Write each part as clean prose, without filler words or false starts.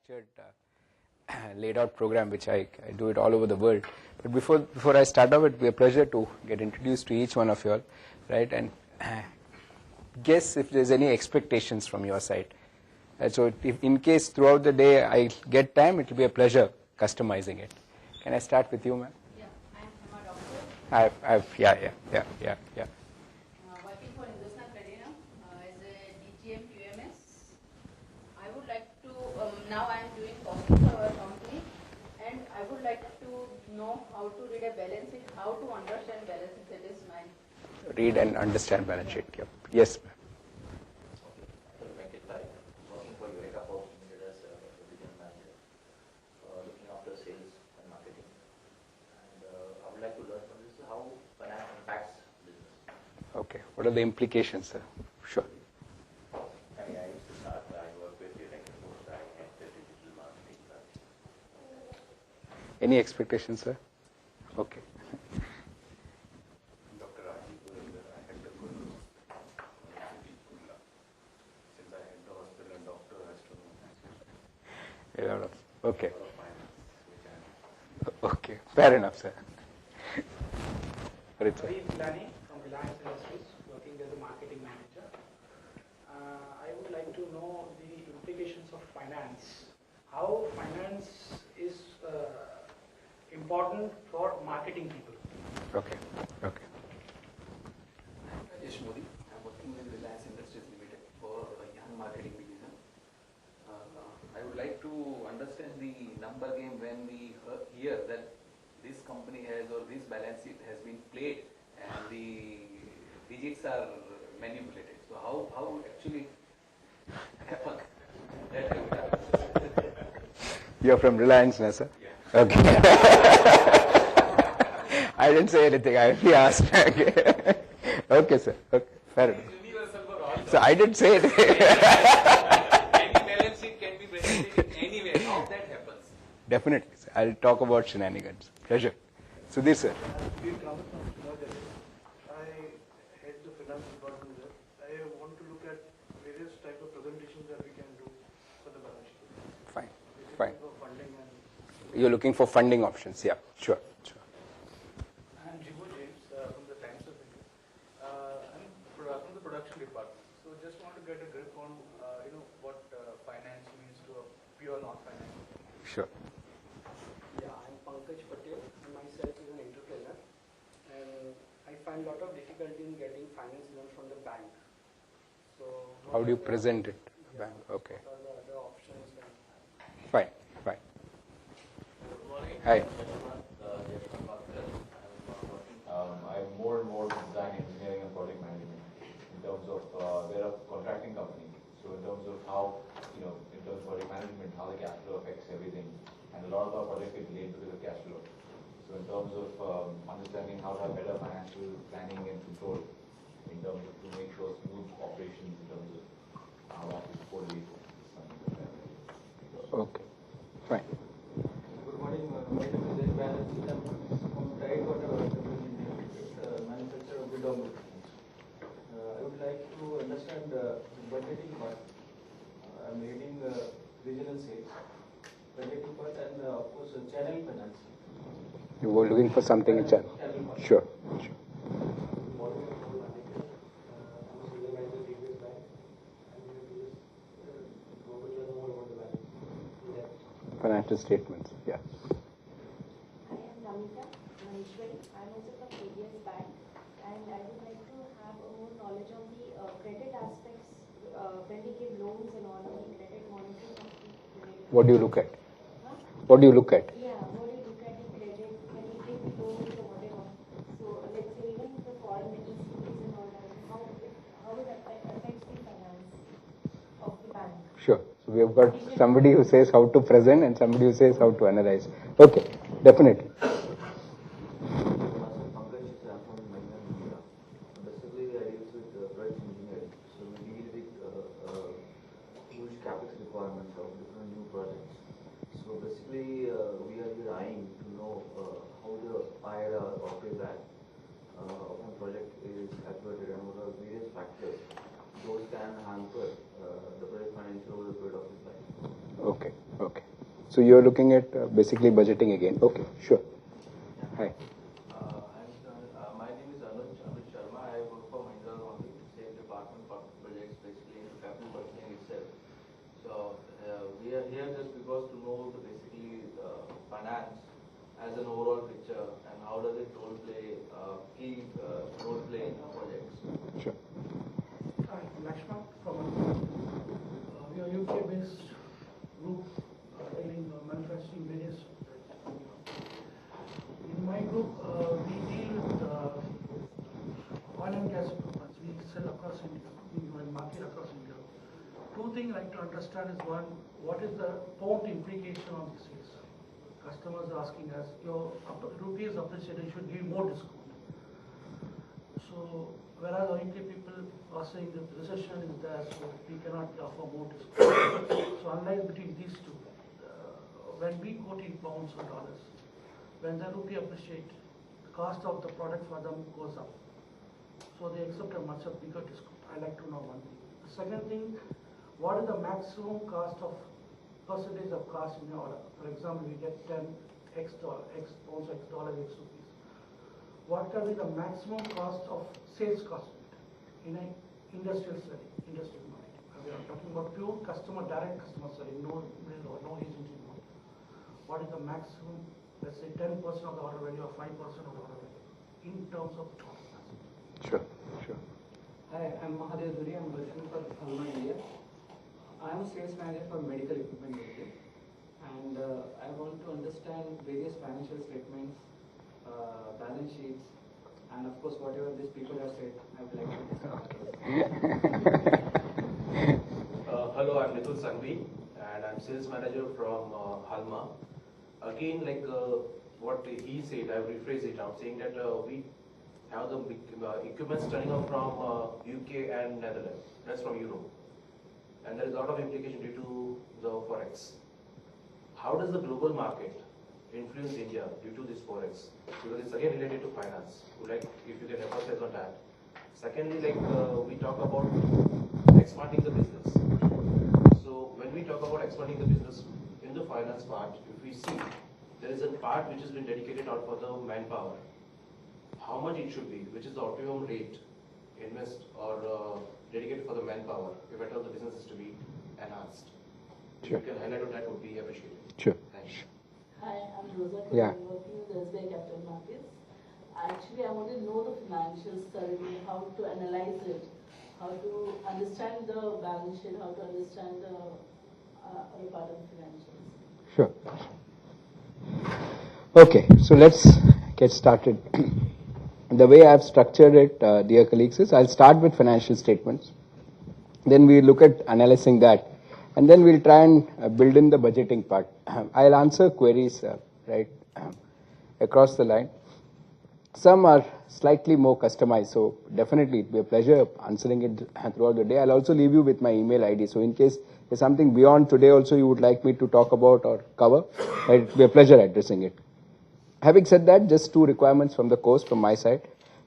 structured, laid out program, which I do it all over the world. But before I start off, it will be a pleasure to get introduced to each one of you all, right? And guess if there's any expectations from your side. So if in case throughout the day I get time, it will be a pleasure customizing it. Can I start with you, ma'am? Yeah, I'm a doctor. Yeah. Working for Hindustan Cadena as a DGM QMS. I would like to, now I am doing costing for our company, and I would like to know how to read a balance sheet, how to understand balance sheet. That is my... Read and understand balance sheet. Yes, ma'am. Okay. What are the implications, sir? Sure. I used to start, I work with you like before I had the digital marketing side. Any expectations, sir? Okay. Dr. Rajiv, I had the guru, since I had the hospital and doctor has to know. Okay. Okay. Fair enough, sir. Ravi Pilani from Reliance Industries, working as a marketing manager. I would like to know the implications of finance. How finance is important for marketing people. Okay. Rajesh Modi, I'm working with Reliance Industries Limited for a young marketing division. I would like to understand the number game when we hear that this company has or this balance sheet has been played and the digits are manipulated. So how actually happen? You're from Reliance, no, sir? Yeah. Okay. I didn't say anything. I only asked. Okay, sir. Okay. Fair enough. It's universal for all. So I didn't say it. Any balance sheet can be presented anywhere. How that happens? Definitely, sir. I'll talk about shenanigans. Pleasure. Sudhir, sir. I head the finance department there. I want to look at various type of presentations that we can do for the balance sheet. Fine. For funding and You're looking for funding options. Yeah, sure. I'm Jibu James from the Times of India. I'm from the production department. So just want to get a grip on what finance means to a pure non-finance. Sure. Yeah, I'm Pankaj Patel. Myself is an entrepreneur, and I find a lot of difficulty in getting finance loan from the bank. So How do you present it? Bank. Okay. what are the other options? Fine. Hi. I'm more and more design engineering and project management in terms of they're a contracting company. So in terms of how, in terms of project management, how the cash flow affects everything. And a lot of our projects get delayed because of cash flow. So in terms of understanding how to have better financial planning and control in terms of to make sure smooth operations in terms of how to support it. Okay. Fine. Good morning. My name is Ed Banerjee. I'm from Tidewater manufacturer of Bidong. I would like to understand the budgeting part. I'm reading regional sales, budgeting part, and of course channel finance. You were looking for something in channel. Channel part. Sure. Morning, I'm a senior manager at DBS Bank. I'm here to just want to learn more about the bank. Yeah. Financial statements. Yeah. I am Namita Maheshwari. I am also from DBS Bank, and I would like to have more knowledge on the credit aspects when we give loans and all the credit monitoring. What do you look at? Huh? What do you look at? Yeah, what do you look at in credit when we give loans or whatever? So let's say even the foreign entities and all that, how it affects the finance of the bank. Sure. So we have got somebody who says how to present and somebody who says how to analyze. Okay. Definitely. Pankaj is from India. Basically, I deal with project engineering. So we deal with huge capex requirements of different new projects. So basically, we are here eyeing to know how the IRR or payback of a project is calculated and what are various factors. Those can hamper the project financial over the period of its life. Okay. So you're looking at basically budgeting again. Okay, sure. Hi. My name is Anuj Sharma. I work for Mahindra on the same department for projects, basically into capital budgeting itself. So we are here just because to know basically finance as an overall picture and how does it key role play in projects. Sure. Hi, Lakshman from we are UK-based group dealing manufacturing various. In my group, we deal with oil and gas equipment. We sell across India, we market across India. Two things I'd like to understand is one, what is the pound implication on this is? Customers are asking us, your rupee is appreciated, you should give more discount. So, whereas UK people are saying that the recession is there, so we cannot offer more discount. So, unlike between these two, when we quote in pounds or dollars, when the rupee appreciates, the cost of the product for them goes up. So, they accept a much bigger discount. I like to know one thing. The second thing, what is the maximum cost of percentage of cost in your order? For example, we get 10 X dollar, X pounds, X dollar, X rupees. What can be the maximum cost of sales cost in an industrial setting, industrial market? We are talking about pure customer, direct customer selling, no middle or no agent involved. What is the maximum, let's say 10% of the order value or 5% of the order value in terms of total cost? Sure, sure. Hi, I'm Mahadev Duri. I'm working for Alma India. I am a sales manager for medical equipment division, and I want to understand various financial statements, balance sheets, and of course whatever these people have said, I would like to discuss. Hello, I'm Nikhil Sanghvi, and I'm sales manager from Halma. Again, like what he said, I've rephrased it. I'm saying that we have the equipments turning up from UK and Netherlands. That's from Europe. And there is a lot of implication due to the forex. How does the global market influence India due to this forex? Because it's again related to finance. Like if you can emphasize on that. Secondly, like we talk about expanding the business. So when we talk about expanding the business in the finance part, if we see there is a part which has been dedicated out for the manpower. How much it should be, which is the optimum rate, invest or dedicated for the manpower, if at all the business is to be enhanced. Sure. If you can highlight on that would be appreciated. Sure. Thanks. Hi, I'm Rosa. Yeah. I'm working with SBI Capital Markets. Actually, I want to know the financials thoroughly, how to analyze it, how to understand the balance sheet, how to understand the other part of the financials. Sure. Okay, so let's get started. The way I've structured it, dear colleagues, is I'll start with financial statements. Then we'll look at analyzing that. And then we'll try and build in the budgeting part. I'll answer queries, across the line. Some are slightly more customized, so definitely it'll be a pleasure answering it throughout the day. I'll also leave you with my email ID, so in case there's something beyond today also you would like me to talk about or cover, it'll be a pleasure addressing it. Having said that, just two requirements from the course from my side,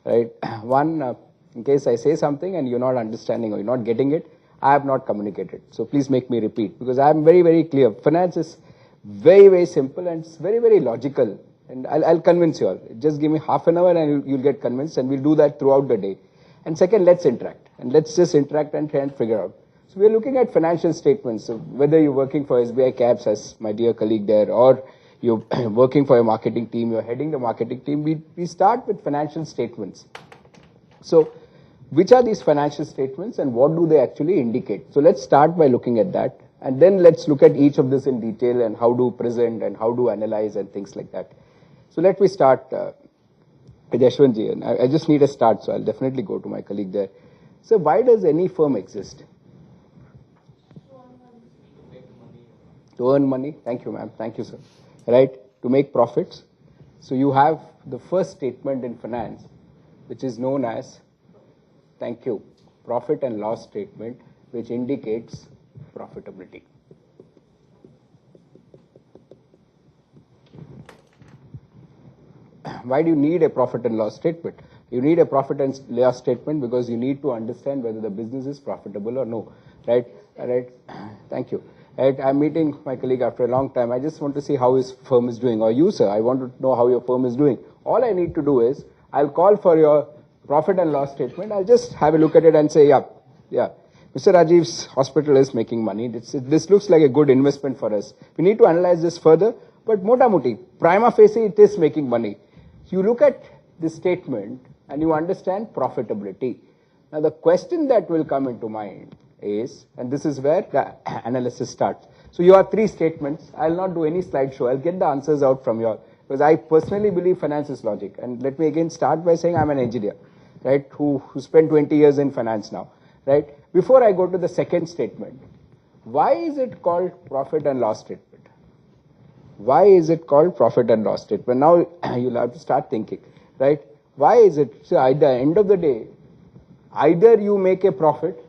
right? One, in case I say something and you're not understanding or you're not getting it, I have not communicated. So please make me repeat, because I'm very, very clear. Finance is very, very simple and it's very, very logical. And I'll convince you all. Just give me half an hour and you'll get convinced, and we'll do that throughout the day. And second, let's interact. And let's just interact and try and figure out. So we're looking at financial statements. So whether you're working for SBI Caps as my dear colleague there, or you're working for a marketing team, you're heading the marketing team, we start with financial statements. So which are these financial statements and what do they actually indicate? So let's start by looking at that, and then let's look at each of this in detail and how to present and how to analyze and things like that. So let me start with Yashwantji, and I just need a start, so I'll definitely go to my colleague there. So why does any firm exist? To earn money. Thank you, ma'am. Thank you, sir. Right? To make profits. So you have the first statement in finance, which is known as, thank you, profit and loss statement, which indicates profitability. Why do you need a profit and loss statement? You need a profit and loss statement because you need to understand whether the business is profitable or no, right? Right? Thank you. Right? I'm meeting my colleague after a long time. I just want to see how his firm is doing. Or you, sir, I want to know how your firm is doing. All I need to do is, I'll call for your profit and loss statement. I'll just have a look at it and say, yeah, Mr. Rajiv's hospital is making money. This looks like a good investment for us. We need to analyze this further, but mota moti, prima facie, it is making money. So you look at this statement and you understand profitability. Now the question that will come into mind is, and this is where the analysis starts. So you have three statements. I'll not do any slideshow. I'll get the answers out from you all, because I personally believe finance is logic. And let me again start by saying I'm an engineer, right, who spent 20 years in finance now, right? Before I go to the second statement, why is it called profit and loss statement? Why is it called profit and loss statement? Now you'll have to start thinking, right? Why is it? So at the end of the day, either you make a profit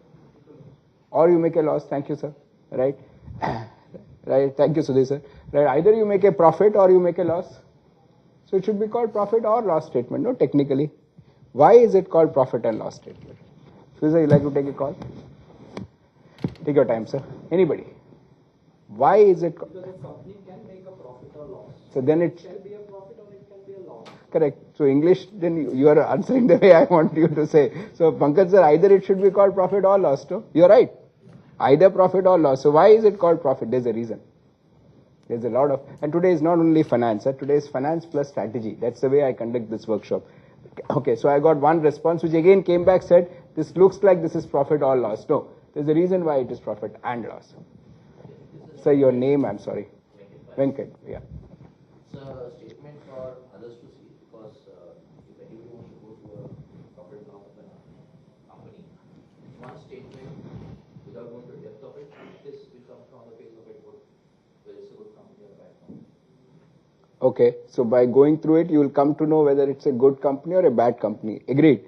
or you make a loss. Thank you, sir. Right? Right. Thank you, Sudhir, sir. Right. Either you make a profit or you make a loss. So it should be called profit or loss statement, no, technically. Why is it called profit and loss statement? Sir, you like to take a call? Take your time, sir. Anybody? Why is it? Because a company can make a profit or loss. So then it can be a profit or it can be a loss. Correct. So English, then you are answering the way I want you to say. So Pankaj sir, either it should be called profit or loss, no? You're right. Either profit or loss. So why is it called profit? There's a reason. There's a lot of, and today is not only finance, today is finance plus strategy. That's the way I conduct this workshop. Okay, so I got one response which again came back, said, this looks like this is profit or loss. No, there's a reason why it is profit and loss. Sir, your name, I'm sorry. Venkat, yeah. It's a statement for others to see, because if anybody wants to go to a profit and loss of a company, one statement, without going to the depth of it, this will come from the face of it, whether it's a good company or a bad company. Okay, so by going through it, you will come to know whether it's a good company or a bad company. Agreed.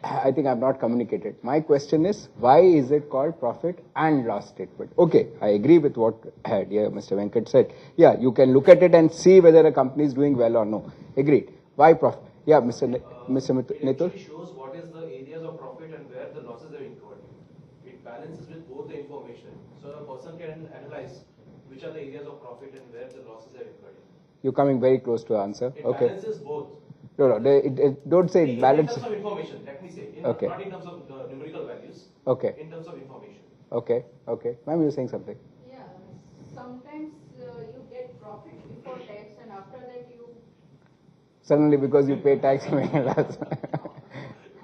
I think I've not communicated. My question is, why is it called profit and loss statement? Okay, I agree with what Mr. Venkat said. Yeah, you can look at it and see whether a company is doing well or no. Agreed. Why profit? Yeah, Mr. Nitul? It shows what is the areas of profit and where the losses are incurred. It balances with both the information. So a person can analyze which are the areas of profit and where the losses are incurred. You're coming very close to answer. It Okay. balances both. No, don't say it balances. In terms of information, let me say. Okay. Not in terms of numerical values. Okay. In terms of information. Okay. Ma'am, you're saying something. Yeah, sometimes you get profit before tax and after that you... Suddenly because you pay tax, you make a loss.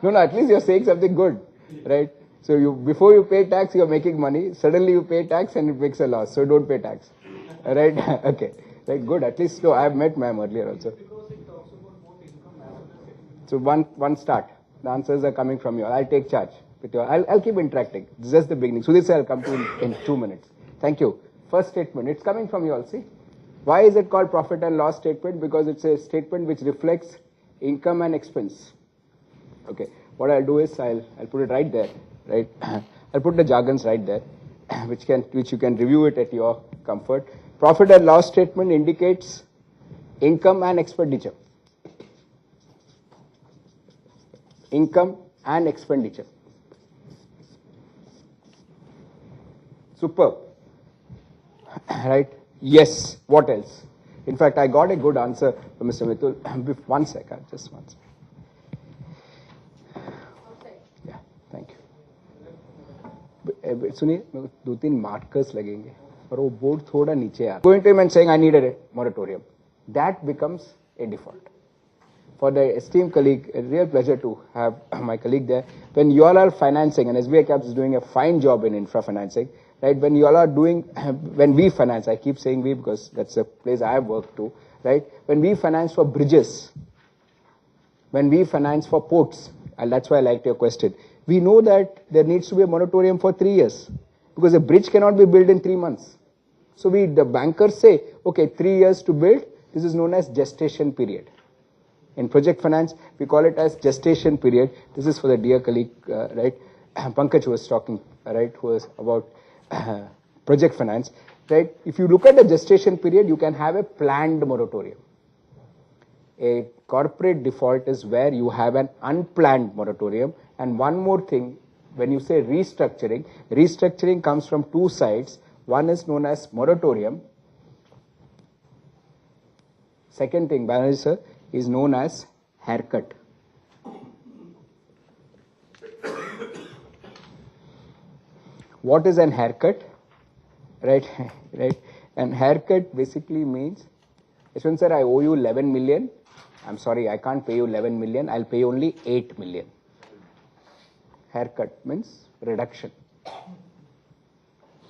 No, at least you're saying something good, right? So before you pay tax, you're making money. Suddenly you pay tax and it makes a loss. So don't pay tax. Right? Okay. Right, good. At least, no, I've met ma'am earlier also. So one start. The answers are coming from you. I'll take charge. I'll keep interacting. This is just the beginning. So this I'll come to in 2 minutes. Thank you. First statement. It's coming from you all. See, why is it called profit and loss statement? Because it's a statement which reflects income and expense. Okay. What I'll do is I'll put it right there. Right. I'll put the jargons right there, which you can review it at your comfort. Profit and loss statement indicates income and expenditure. Income and expenditure. Superb. Right? Yes. What else? In fact, I got a good answer from Mr. Mitul. One second, just one second. Yeah, thank you. सुनिए, 2-3 markers लगेंगे, और वो board थोड़ा नीचे आ. Going to him and saying, I need a moratorium. That becomes a default. For the esteemed colleague, a real pleasure to have my colleague there. When you all are financing, and SBI Caps is doing a fine job in infra financing, right? When you all are doing, when we finance, I keep saying we because that's the place I have worked to, right? When we finance for bridges, when we finance for ports, and that's why I liked your question, we know that there needs to be a moratorium for 3 years because a bridge cannot be built in 3 months. So the bankers say, okay, 3 years to build, this is known as gestation period. In project finance, we call it as gestation period. This is for the dear colleague, right? Pankaj was talking, right, who was about project finance, right? If you look at the gestation period, you can have a planned moratorium. A corporate default is where you have an unplanned moratorium. And one more thing, when you say restructuring, restructuring comes from two sides. One is known as moratorium. Second thing, Banerjee sir, is known as haircut. What is an haircut? Right, right. And haircut basically means, Yashwant sir, I owe you 11 million. I'm sorry, I can't pay you 11 million. I'll pay only 8 million. Haircut means reduction.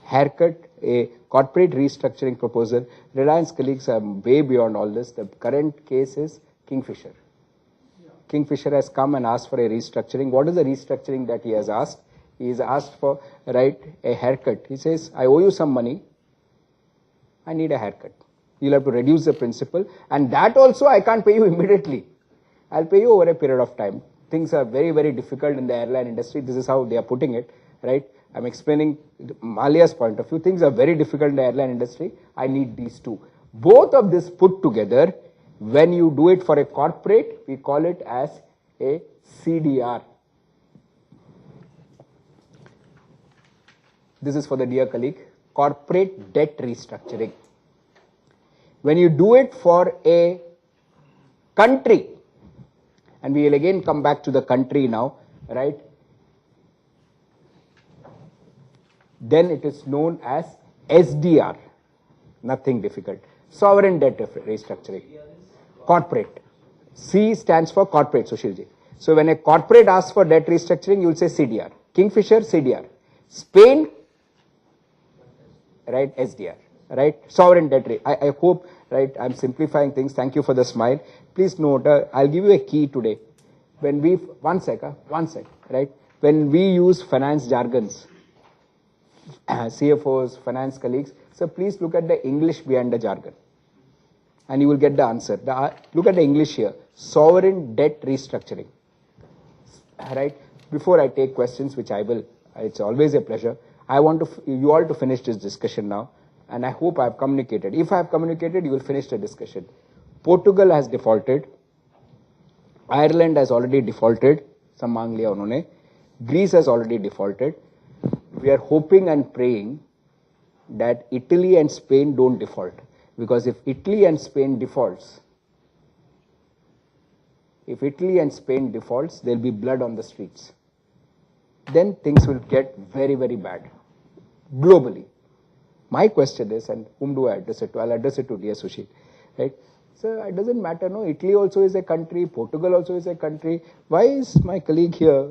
Haircut, a corporate restructuring proposal. Reliance colleagues are way beyond all this. The current case is Kingfisher. Kingfisher has come and asked for a restructuring. What is the restructuring that he has asked? He is asked for, right, a haircut. He says, I owe you some money. I need a haircut. You'll have to reduce the principal. And that also I can't pay you immediately. I'll pay you over a period of time. Things are very, very difficult in the airline industry. This is how they are putting it, right? I'm explaining Malia's point of view. Things are very difficult in the airline industry. I need these two. Both of this put together, when you do it for a corporate, we call it as a CDR. This is for the dear colleague, corporate debt restructuring. When you do it for a country, and we will again come back to the country now, right? Then it is known as SDR. Nothing difficult. Sovereign debt restructuring. Corporate. C stands for corporate, Sushilji. So when a corporate asks for debt restructuring, you will say CDR. Kingfisher, CDR. Spain, right, SDR. Right? Sovereign debt rate. I hope, right, I'm simplifying things. Thank you for the smile. Please note, I'll give you a key today. When we, one sec, right? When we use finance jargons, CFOs, finance colleagues, so please look at the English behind the jargon. And you will get the answer. Look at the English here. Sovereign debt restructuring. Right? Before I take questions, which I will, it's always a pleasure. I want you all to finish this discussion now. And I hope I have communicated. If I have communicated, you will finish the discussion. Portugal has defaulted. Ireland has already defaulted. Some मांग लिया उन्होंने. Greece has already defaulted. We are hoping and praying that Italy and Spain don't default. Because if Italy and Spain defaults, there will be blood on the streets. Then things will get very, very bad. Globally. My question is, and whom do I address it to? I'll address it to dear Sushil, right? So it doesn't matter, no? Italy also is a country, Portugal also is a country. Why is my colleague here,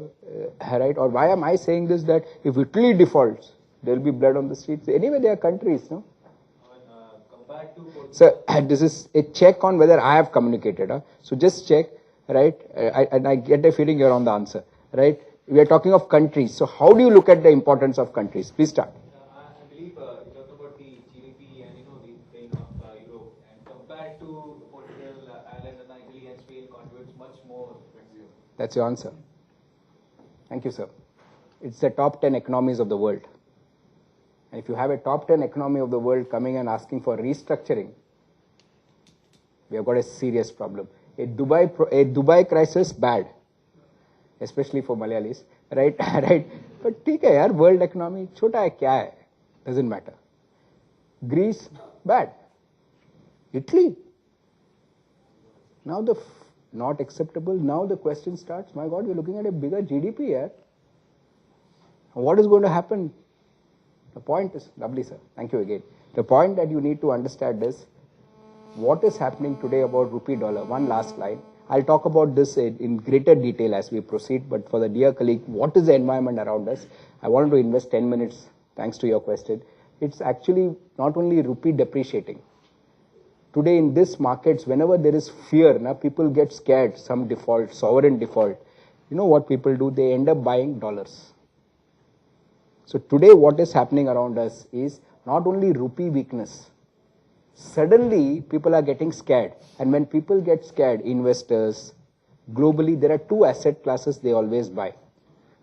right? Or why am I saying this, that if Italy defaults, there will be blood on the streets? Anyway, they are countries, no? Compared to Portugal. So this is a check on whether I have communicated. So just check, right? And I get a feeling you're on the answer, right? We are talking of countries. So how do you look at the importance of countries? Please start. I believe you talked about the GDP and the trade of Europe, and compared to Portugal, Ireland, and Italy and Spain contributes much more. That's your answer. Thank you, sir. It's the top 10 economies of the world. And if you have a top 10 economy of the world coming and asking for restructuring, we have got a serious problem. A Dubai crisis, bad. Especially for Malayalis, right? Right? But ठीक है यार, world economy छोटा है क्या है? Doesn't matter. Greece, bad. Italy, now not acceptable. Now the question starts, my God, we're looking at a bigger GDP here. What is going to happen? The point is, lovely sir, thank you again. The point that you need to understand is, what is happening today about rupee dollar? One last line. I'll talk about this in greater detail as we proceed, but for the dear colleague, what is the environment around us? I wanted to invest 10 minutes, thanks to your question. It's actually not only rupee depreciating. Today in this markets, whenever there is fear, now people get scared, some default, sovereign default. You know what people do? They end up buying dollars. So today what is happening around us is not only rupee weakness. Suddenly, people are getting scared. And when people get scared, investors, globally, there are two asset classes they always buy.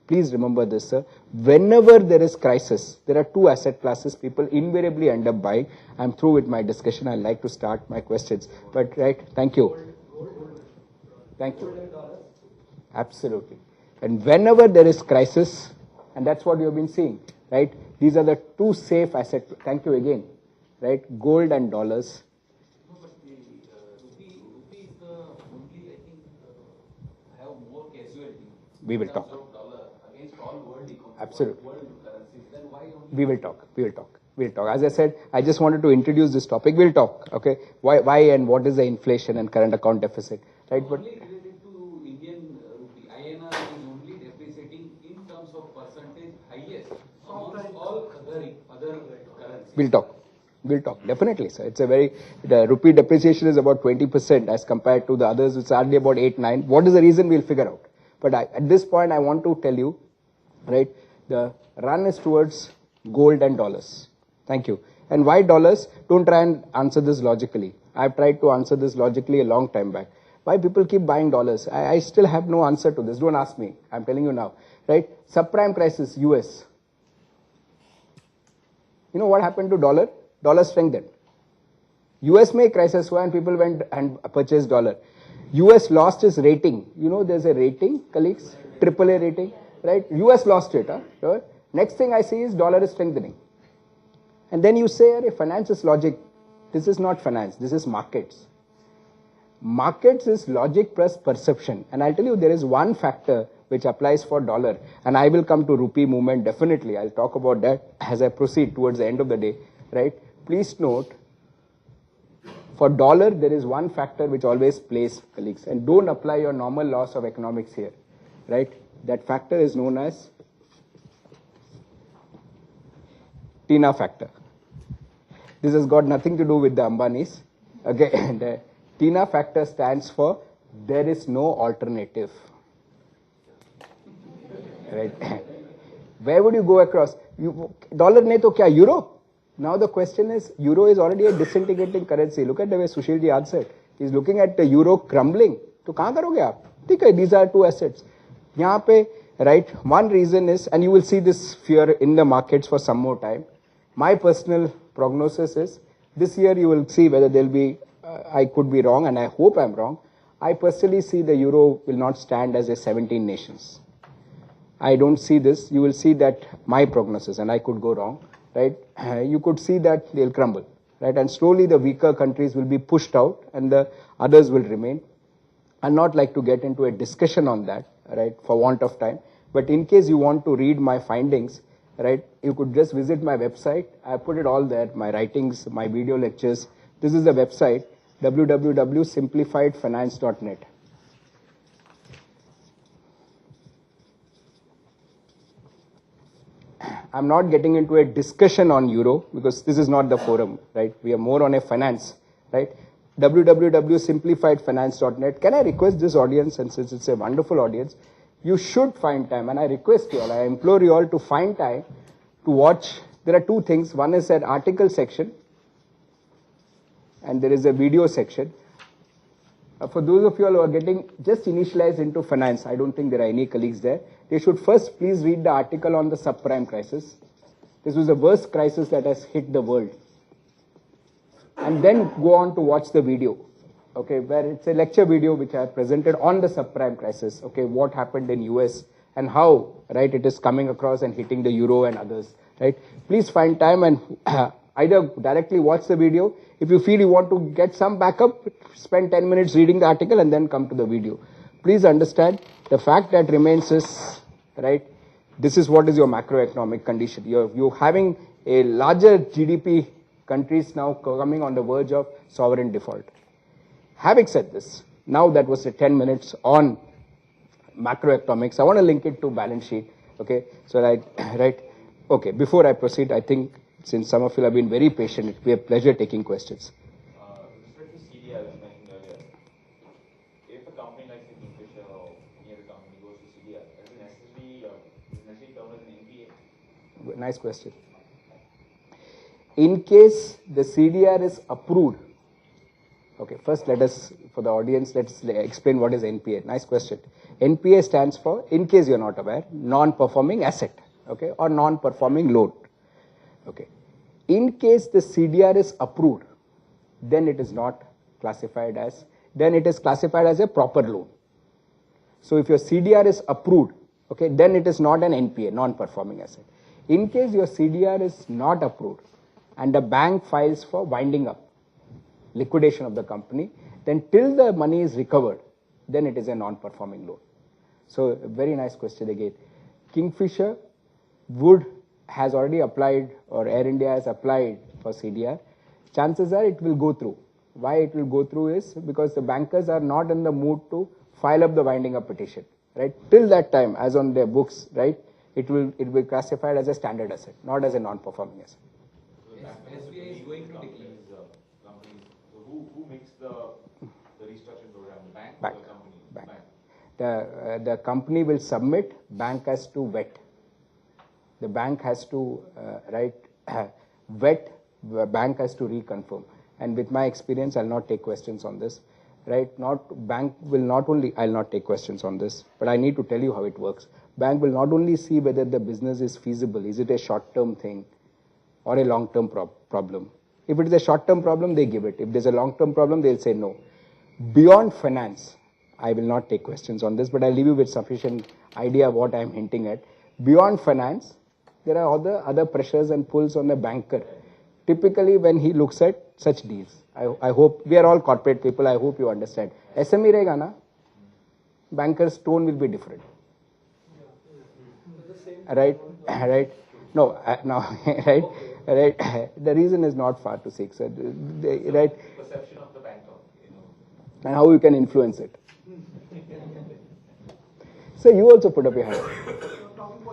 Please remember this, sir. Whenever there is crisis, there are two asset classes people invariably end up buying. I'm through with my discussion. I'd like to start my questions. But, right, thank you. Thank you. Absolutely. And whenever there is crisis, and that's what you've been seeing, right? These are the two safe assets. Thank you again, right? Gold and dollars. No, but the rupee is the only, I think, have more casualty. We will in terms talk. of dollar against all world economies. Absolutely. World currencies. Then why only? We will talk. We will talk. We'll talk. As I said, I just wanted to introduce this topic. We'll talk. Okay. Why and what is the inflation and current account deficit, right? But only related to Indian rupee. INR is only depreciating in terms of percentage highest amongst all other currencies. we'll talk. We'll talk. Definitely, sir. It's a the rupee depreciation is about 20% as compared to the others, which are hardly about 8-9. What is the reason? We'll figure out. But at this point, I want to tell you, right, the run is towards gold and dollars. Thank you. And why dollars? Don't try and answer this logically. I've tried to answer this logically a long time back. Why people keep buying dollars? I still have no answer to this. Don't ask me. I'm telling you now. Right? Subprime crisis, US. You know what happened to dollar? Dollar strengthened. US में crisis हुआ and people went and purchased dollar. US lost its rating. You know there's a rating, colleagues? AAA rating. Right? US lost it. Huh? Next thing I see is dollar is strengthening. And then you say, finance is logic. This is not finance. This is markets. Markets is logic plus perception. And I'll tell you, there is one factor which applies for dollar. And I will come to rupee movement definitely. I'll talk about that as I proceed towards the end of the day. Right? Please note, for dollar, there is one factor which always plays, colleagues. And don't apply your normal laws of economics here. Right? That factor is known as TINA factor. This has got nothing to do with the Ambanis. Okay, the TINA factor stands for there is no alternative. Right? Where would you go across? Dollar ne to kya? Euro? Now the question is, euro is already a disintegrating currency. Look at the way Sushil ji answered. He's looking at the euro crumbling. So kahan karoge aap? ठीक है, these are two assets. यहाँ पे, right, one reason is, and you will see this fear in the markets for some more time. My personal prognosis is, this year you will see whether there'll be, I could be wrong and I hope I'm wrong. I personally see the euro will not stand as a 17 nations. I don't see this. You will see that my prognosis, and I could go wrong, right? You could see that they'll crumble, right? And slowly the weaker countries will be pushed out and the others will remain. I'd not like to get into a discussion on that, right, for want of time. But in case you want to read my findings, right, you could just visit my website. I put it all there, my writings, my video lectures. This is the website, www.simplifiedfinance.net. I'm not getting into a discussion on euro because this is not the forum, right? We are more on a finance, right? www.simplifiedfinance.net. Can I request this audience, and since it's a wonderful audience, you should find time, and I request you all, I implore you all to find time to watch. There are two things. One is an article section, and there is a video section. For those of you all who are getting just initialized into finance, I don't think there are any colleagues there. They should first please read the article on the subprime crisis. This was the worst crisis that has hit the world. And then go on to watch the video, okay, where it's a lecture video which I have presented on the subprime crisis, okay, what happened in US and how, right, it is coming across and hitting the euro and others, right. Please find time and either directly watch the video. If you feel you want to get some backup, spend 10 minutes reading the article and then come to the video. Please understand, the fact that remains is, right, this is what is your macroeconomic condition. You're having a larger GDP countries now coming on the verge of sovereign default. Having said this, now that was the 10 minutes on macroeconomics. I want to link it to balance sheet. Okay, so right. Okay, before I proceed, I think since some of you have been very patient, it will be a pleasure taking questions. With respect to CDR, as mentioned earlier, if a company like Kingfisher or any other company goes to CDR, does it necessarily count as an NPA? Nice question. In case the CDR is approved, okay, first let us, for the audience, let's explain what is NPA. Nice question. NPA stands for, in case you're not aware, non-performing asset, okay, or non-performing loan. Okay. In case the CDR is approved, then it is not classified as, then it is classified as a proper loan. So if your CDR is approved, okay, then it is not an NPA, non-performing asset. In case your CDR is not approved and the bank files for winding up, liquidation of the company, then till the money is recovered, then it is a non-performing loan. So a very nice question again. Kingfisher has already applied, or Air India has applied for CDR. Chances are it will go through. Why it will go through is because the bankers are not in the mood to file up the winding up petition, right? Till that time, as on their books, right, it will be classified as a standard asset, not as a non-performing asset. SBI is going to declare companies. So who makes the restructuring program? The bank or the company? Bank. The company will submit. Bank has to vet. The bank has to vet. The bank has to reconfirm. And with my experience, I'll not take questions on this. Right? Bank will not only, I'll not take questions on this, but I need to tell you how it works. Bank will not only see whether the business is feasible, is it a short-term thing or a long-term problem. If it is a short-term problem, they give it. If there's a long-term problem, they'll say no. Beyond finance, I will not take questions on this, but I'll leave you with sufficient idea of what I'm hinting at. Beyond finance, there are other pressures and pulls on the banker. Typically, when he looks at such deals, I hope, we are all corporate people, I hope you understand. SME रहेगा ना, banker's tone will be different. Right? Right? No, right? Right? The reason is not far to seek, sir. Right? Perception of the banker, and how you can influence it. So you also put up your hand.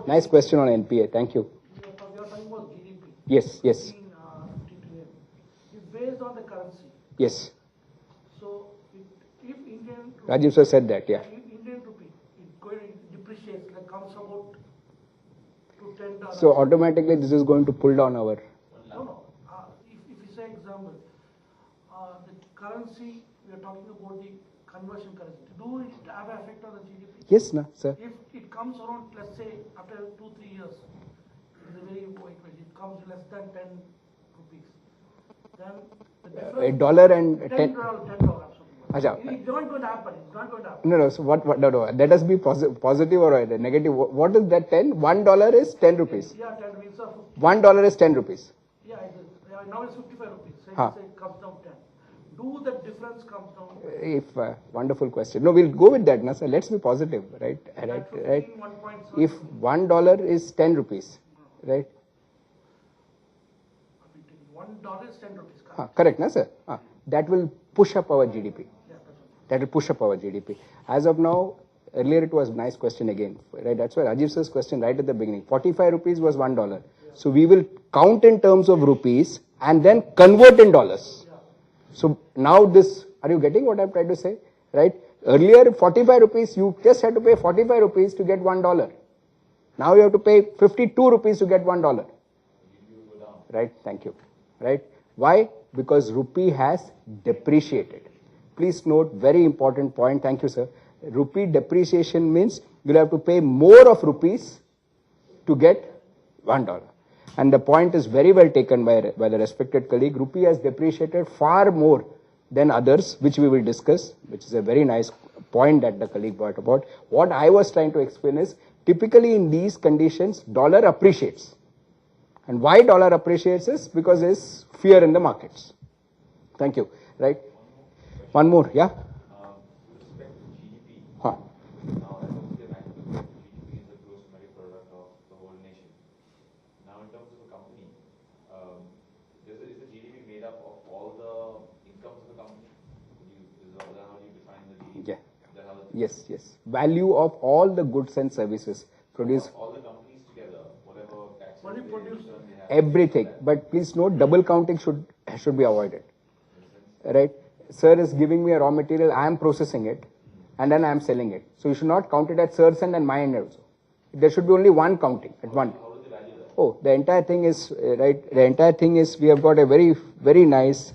Nice question on NPA. Thank you. You are talking about GDP. Yes, yes. It's based on the currency. Yes. So if Indian Rajiv sir said that, yeah. If Indian rupee it depreciates, like comes about to $10. So automatically this is going to pull down our. No. If you say example, the currency we are talking about the conversion currency. Do it have an effect on the GDP? Yes, na, sir. If it comes around, let's say, after 2-3 years, it's a very wide range, it comes less than 10 rupees, then the difference. $1 and $10. Achha. It's not going to happen. It's not going to happen. No. So what? No. Let us be positive or negative. What is that 10? $1 is 10 rupees. Yeah, 10 means $1 is 10 rupees. Yeah, now it's 55 rupees. So Huh. it comes down 10. Do the difference comes down? If wonderful question. No, we'll go with that, na, sir. Let's be positive, right? Right. If $1 is 10 rupees, right? $1 is 10 rupees. Correct, na, sir? That will push up our GDP. That will push up our GDP. As of now, earlier it was nice question again, right? That's why Rajiv sir's question right at the beginning. 45 rupees was $1. So we will count in terms of rupees and then convert in dollars. So now this, are you getting what I'm trying to say? Right? Earlier 45 rupees, you just had to pay 45 rupees to get $1. Now you have to pay 52 rupees to get $1. Right? Thank you. Right? Why? Because rupee has depreciated. Please note, very important point. Thank you, sir. Rupee depreciation means you'll have to pay more of rupees to get $1. And the point is very well taken by the respected colleague. Rupee has depreciated far more than others, which we will discuss, which is a very nice point that the colleague brought about. What I was trying to explain is, typically in these conditions, dollar appreciates. And why dollar appreciates is because there is fear in the markets. Thank you. Right? One more, yeah? With respect to GDP, huh. now as obviously GDP is the gross domestic product of the whole nation. Now in terms of a company, is the GDP made up of all the incomes of the company? Is that how you define the GDP? Yeah. Yes. Value of all the goods and services produced. All the companies together, whatever taxes they have. Everything. But please note, double counting should be avoided. Right? Sir is giving me a raw material, I am processing it, and then I am selling it. So you should not count it at sir's end and my end also. There should be only one counting at one. How do they value that? Oh, the entire thing is, right, the entire thing is, we have got a very, very nice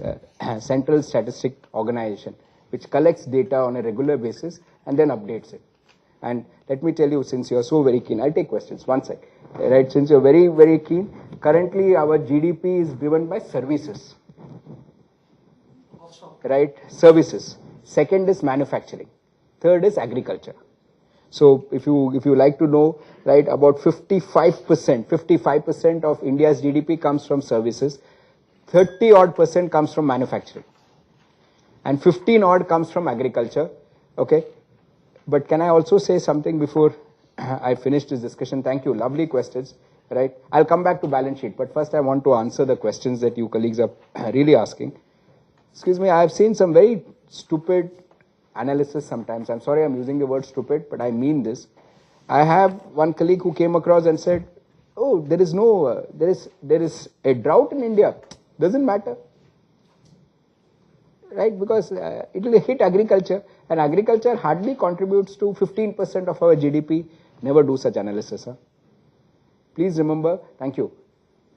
central statistic organization, which collects data on a regular basis and then updates it. And let me tell you, since you are so very keen, I'll take questions, one sec. Right, since you're very, very keen, currently our GDP is driven by services. Right, services. Second is manufacturing. Third is agriculture. So if you like to know, right, about 55% of India's GDP comes from services, 30% comes from manufacturing, and 15 odd comes from agriculture. Okay, but can I also say something before I finish this discussion? Thank you, lovely questions. Right, I'll come back to balance sheet, but first I want to answer the questions that you colleagues are really asking. Excuse me, I have seen some very stupid analysis sometimes. I'm sorry I'm using the word stupid, but I mean this. I have one colleague who came across and said, oh, there is a drought in India. Doesn't matter. Right, because it will hit agriculture, and agriculture hardly contributes to 15% of our GDP. Never do such analysis. Huh? Please remember, thank you.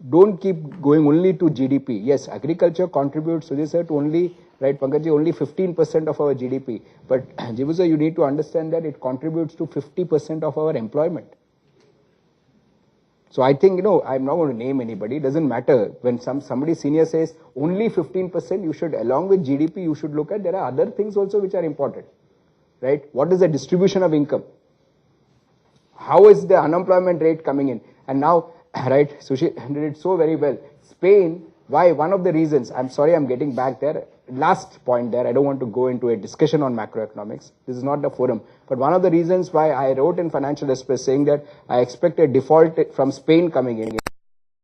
Don't keep going only to GDP. Yes, agriculture contributes, Sujay sir, to only, right, Pankaj ji, only 15% of our GDP. But Jibu sir, you need to understand that it contributes to 50% of our employment. So I think, I'm not going to name anybody. It doesn't matter. When somebody senior says only 15%, you should, along with GDP, you should look at, there are other things also which are important. Right? What is the distribution of income? How is the unemployment rate coming in? And now, right, Sushi did it so very well. Spain, why? One of the reasons, I'm sorry I'm getting back there, last point there, I don't want to go into a discussion on macroeconomics. This is not the forum. But one of the reasons why I wrote in Financial Express saying that I expect a default from Spain coming in